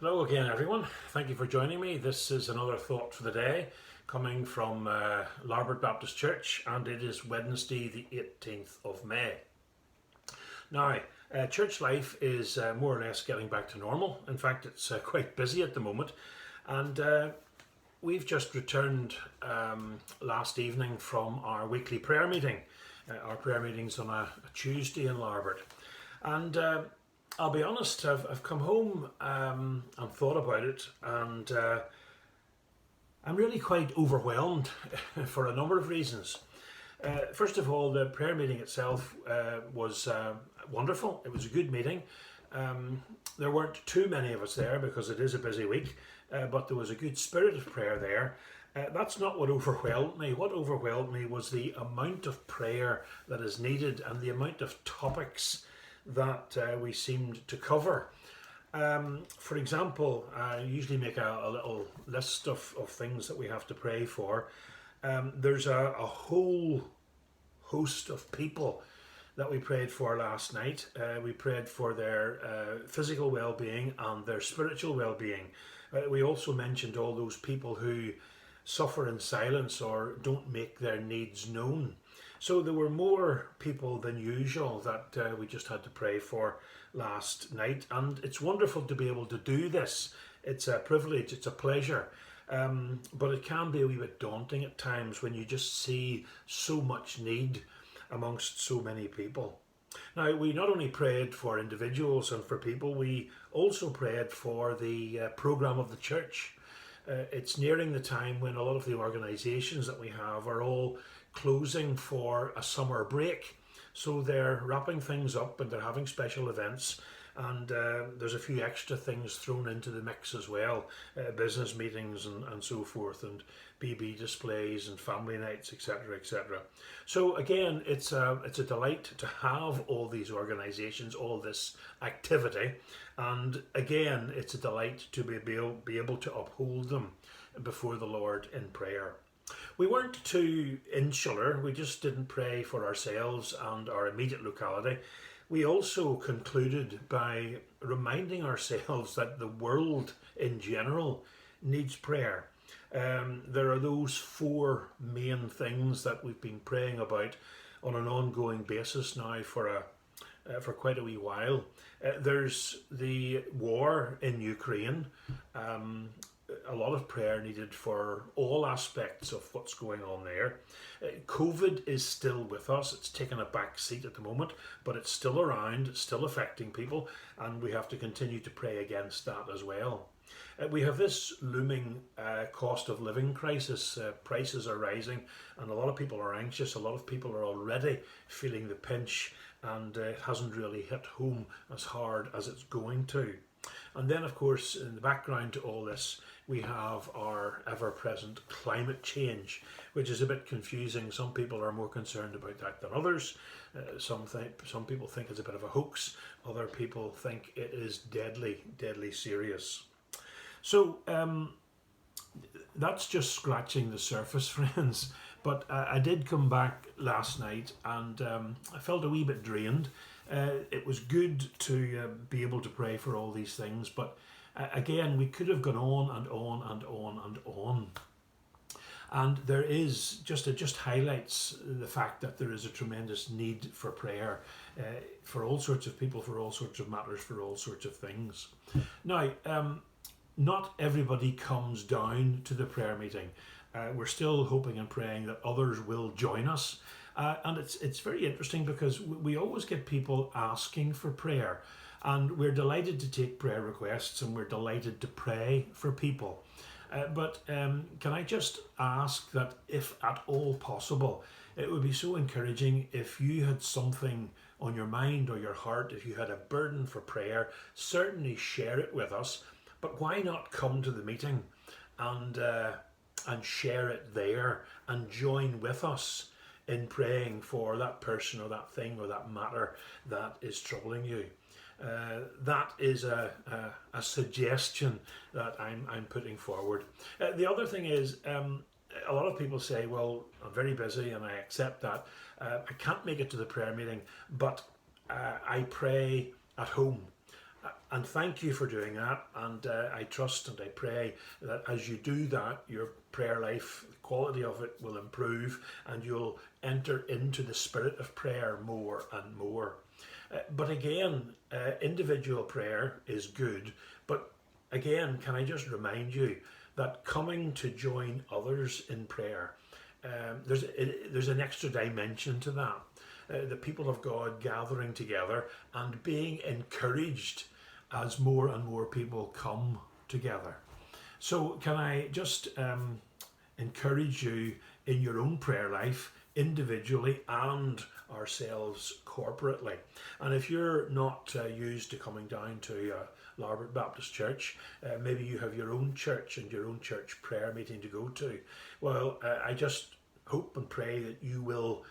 Hello again, everyone. Thank you for joining me. This is another thought for the day coming from Larbert Baptist Church, and it is Wednesday, the 18th of May. Now, church life is more or less getting back to normal. In fact, it's quite busy at the moment, and we've just returned last evening from our weekly prayer meeting. Our prayer meeting's on a Tuesday in Larbert, and I'll be honest, I've come home and thought about it, and I'm really quite overwhelmed for a number of reasons. First of all, the prayer meeting itself was wonderful. It was a good meeting. There weren't too many of us there because it is a busy week, but there was a good spirit of prayer there. That's not what overwhelmed me. What overwhelmed me was the amount of prayer that is needed and the amount of topics that we seemed to cover. For example, I usually make a little list of things that we have to pray for. There's a whole host of people that we prayed for last night. We prayed for their physical well-being and their spiritual well-being. We also mentioned all those people who suffer in silence or don't make their needs known. So there were more people than usual that we just had to pray for last night, and it's wonderful to be able to do this. It's a privilege, it's a pleasure, but it can be a wee bit daunting at times when you just see so much need amongst so many people. Now, we not only prayed for individuals and for people, we also prayed for the programme of the church. It's nearing the time when a lot of the organisations that we have are all closing for a summer break. So they're wrapping things up and they're having special events, and there's a few extra things thrown into the mix as well, business meetings and so forth, and BB displays and family nights, etc, etc. So again, it's a delight to have all these organisations, all this activity, and again, it's a delight to be able to uphold them before the Lord in prayer. We weren't too insular, we just didn't pray for ourselves and our immediate locality. We also concluded by reminding ourselves that the world in general needs prayer. There are those four main things that we've been praying about on an ongoing basis now for quite a wee while. There's the war in Ukraine. A lot of prayer needed for all aspects of what's going on there. COVID is still with us. It's taken a back seat at the moment, but it's still around, it's still affecting people, and we have to continue to pray against that as well. We have this looming cost of living crisis. Prices are rising and a lot of people are anxious. A lot of people are already feeling the pinch, and it hasn't really hit home as hard as it's going to. And then, of course, in the background to all this, we have our ever-present climate change, which is a bit confusing. Some people are more concerned about that than others. Some people think it's a bit of a hoax. Other people think it is deadly, deadly serious. So that's just scratching the surface, friends. But I did come back last night and I felt a wee bit drained. It was good to be able to pray for all these things, but again, we could have gone on and on and on and on. And there is it just highlights the fact that there is a tremendous need for prayer for all sorts of people, for all sorts of matters, for all sorts of things. Now, not everybody comes down to the prayer meeting. We're still hoping and praying that others will join us. And it's very interesting because we always get people asking for prayer, and we're delighted to take prayer requests and we're delighted to pray for people. But can I just ask that if at all possible, it would be so encouraging if you had something on your mind or your heart, if you had a burden for prayer, certainly share it with us. But why not come to the meeting and share it there and join with us in praying for that person or that thing or that matter that is troubling you. That is a suggestion that I'm putting forward. The other thing is, a lot of people say, well, I'm very busy and I accept that. I can't make it to the prayer meeting, but I pray at home. And thank you for doing that. And I trust and I pray that as you do that, your prayer life, the quality of it will improve, and you'll enter into the spirit of prayer more and more. But again, individual prayer is good. But again, can I just remind you that coming to join others in prayer, there's an extra dimension to that. The people of God gathering together and being encouraged as more and more people come together. So can I just encourage you in your own prayer life, individually and ourselves corporately. And if you're not used to coming down to Larbert Baptist Church, maybe you have your own church and your own church prayer meeting to go to. Well, I just hope and pray that you will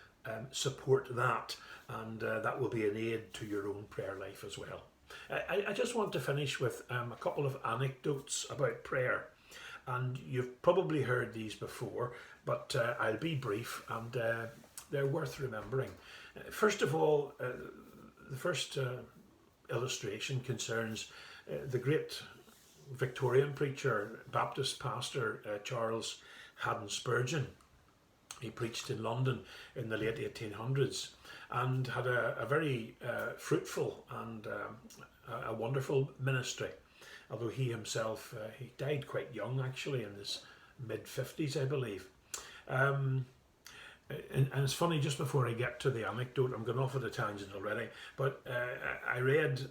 support that, and that will be an aid to your own prayer life as well. I just want to finish with a couple of anecdotes about prayer. And you've probably heard these before, but I'll be brief, and they're worth remembering. First of all, the first illustration concerns the great Victorian preacher, Baptist pastor Charles Haddon Spurgeon. He preached in London in the late 1800s and had a very fruitful and a wonderful ministry. Although he himself, he died quite young actually, in his mid-50s, I believe. And it's funny, just before I get to the anecdote, I'm going off at a tangent already, but I read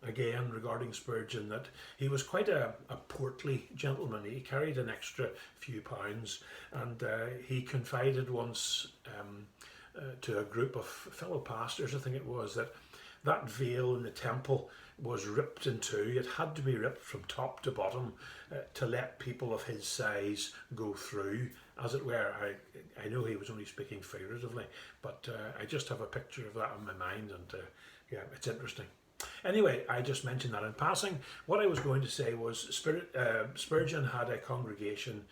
again regarding Spurgeon that he was quite a portly gentleman. He carried an extra few pounds, and he confided once to a group of fellow pastors, I think it was, that veil in the temple was ripped in two. It had to be ripped from top to bottom to let people of his size go through, as it were. I know he was only speaking figuratively, but I just have a picture of that in my mind, and yeah, it's interesting. Anyway, I just mentioned that in passing. What I was going to say was Spurgeon had a congregation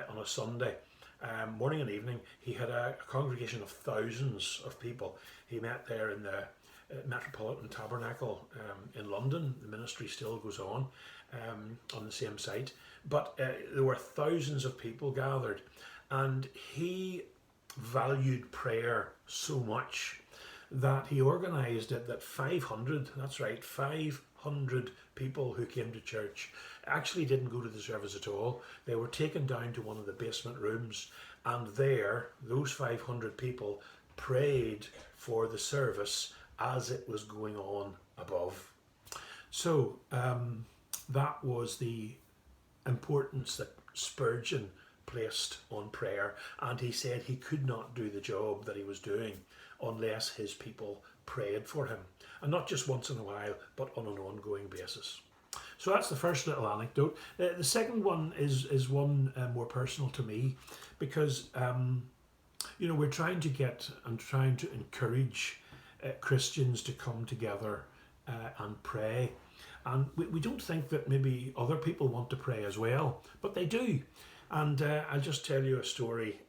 on a Sunday. Morning and evening, he had a congregation of thousands of people. He met there in the Metropolitan Tabernacle in London. The ministry still goes on the same site, but there were thousands of people gathered, and he valued prayer so much that he organised it that 500, that's right, 500 people who came to church actually didn't go to the service at all. They were taken down to one of the basement rooms, and there those 500 people prayed for the service as it was going on above. So that was the importance that Spurgeon placed on prayer, and he said he could not do the job that he was doing unless his people prayed for him, and not just once in a while, but on an ongoing basis. So that's the first little anecdote. The second one is one more personal to me, because we're trying to encourage Christians to come together and pray, and we don't think that maybe other people want to pray as well, but they do. And I'll just tell you a story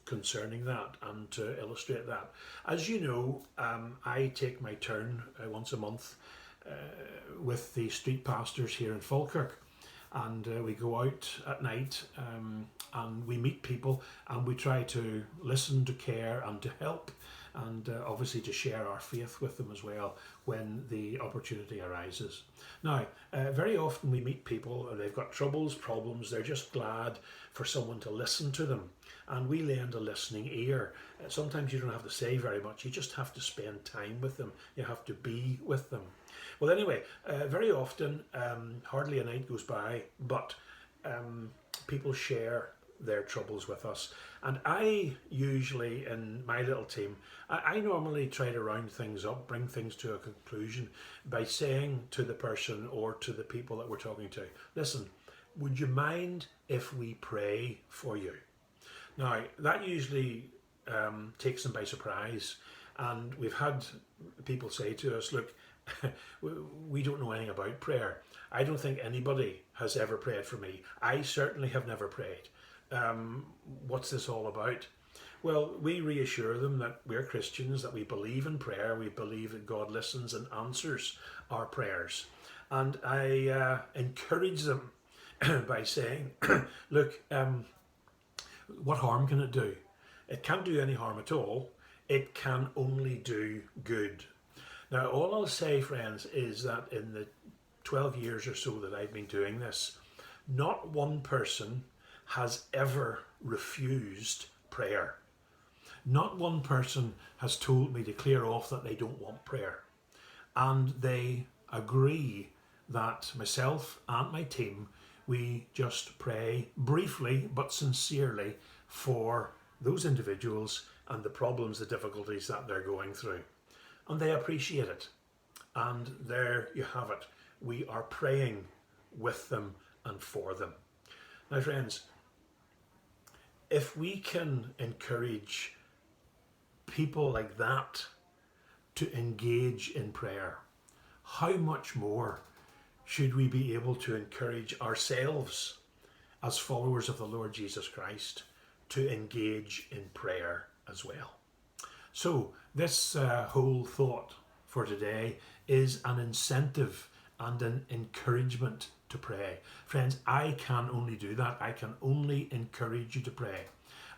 concerning that, and to illustrate that. As you know, I take my turn once a month with the street pastors here in Falkirk, and we go out at night and we meet people, and we try to listen, to care and to help, and obviously to share our faith with them as well when the opportunity arises. Now, very often we meet people and they've got troubles, problems, they're just glad for someone to listen to them, and we lend a listening ear. Sometimes you don't have to say very much, you just have to spend time with them, you have to be with them. Well, anyway, very often, hardly a night goes by, but people share their troubles with us. And I usually, in my little team, I normally try to round things up, bring things to a conclusion by saying to the person or to the people that we're talking to, listen, would you mind if we pray for you? Now, that usually takes them by surprise. And we've had people say to us, look, we don't know anything about prayer. I don't think anybody has ever prayed for me. I certainly have never prayed. What's this all about? Well, we reassure them that we're Christians, that we believe in prayer, we believe that God listens and answers our prayers. And I encourage them by saying, look, what harm can it do? It can't do any harm at all. It can only do good. Now, all I'll say, friends, is that in the 12 years or so that I've been doing this, not one person has ever refused prayer. Not one person has told me to clear off that they don't want prayer. And they agree that myself and my team, we just pray briefly but sincerely for those individuals and the problems, the difficulties that they're going through. And they appreciate it. And there you have it. We are praying with them and for them. Now, friends, if we can encourage people like that to engage in prayer, how much more should we be able to encourage ourselves as followers of the Lord Jesus Christ to engage in prayer as well? So this whole thought for today is an incentive and an encouragement to pray. Friends, I can only do that. I can only encourage you to pray.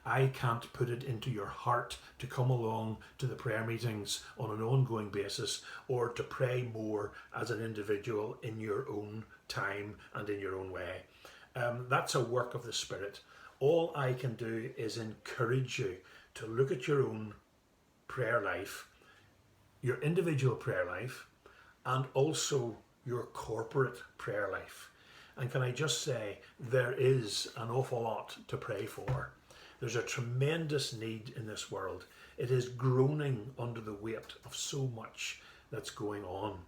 I can't put it into your heart to come along to the prayer meetings on an ongoing basis or to pray more as an individual in your own time and in your own way. That's a work of the Spirit. All I can do is encourage you to look at your own prayer life, your individual prayer life, and also your corporate prayer life. And can I just say, there is an awful lot to pray for. There's a tremendous need in this world. It is groaning under the weight of so much that's going on.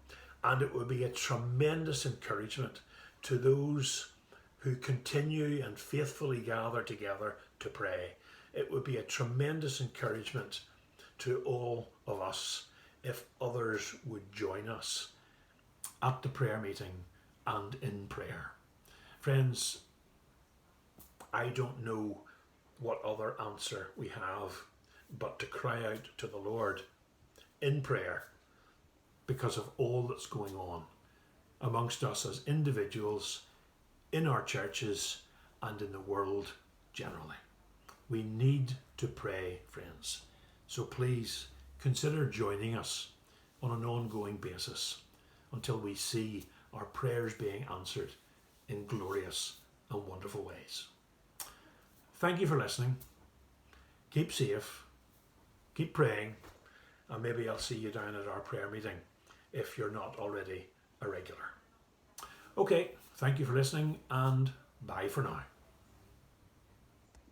And it would be a tremendous encouragement to those who continue and faithfully gather together to pray. It would be a tremendous encouragement to all of us if others would join us at the prayer meeting and in prayer. Friends, I don't know what other answer we have but to cry out to the Lord in prayer because of all that's going on amongst us as individuals, in our churches, and in the world generally. We need to pray, friends. So please consider joining us on an ongoing basis until we see our prayers being answered in glorious and wonderful ways. Thank you for listening. Keep safe, keep praying, and maybe I'll see you down at our prayer meeting if you're not already a regular. Okay, thank you for listening, and bye for now.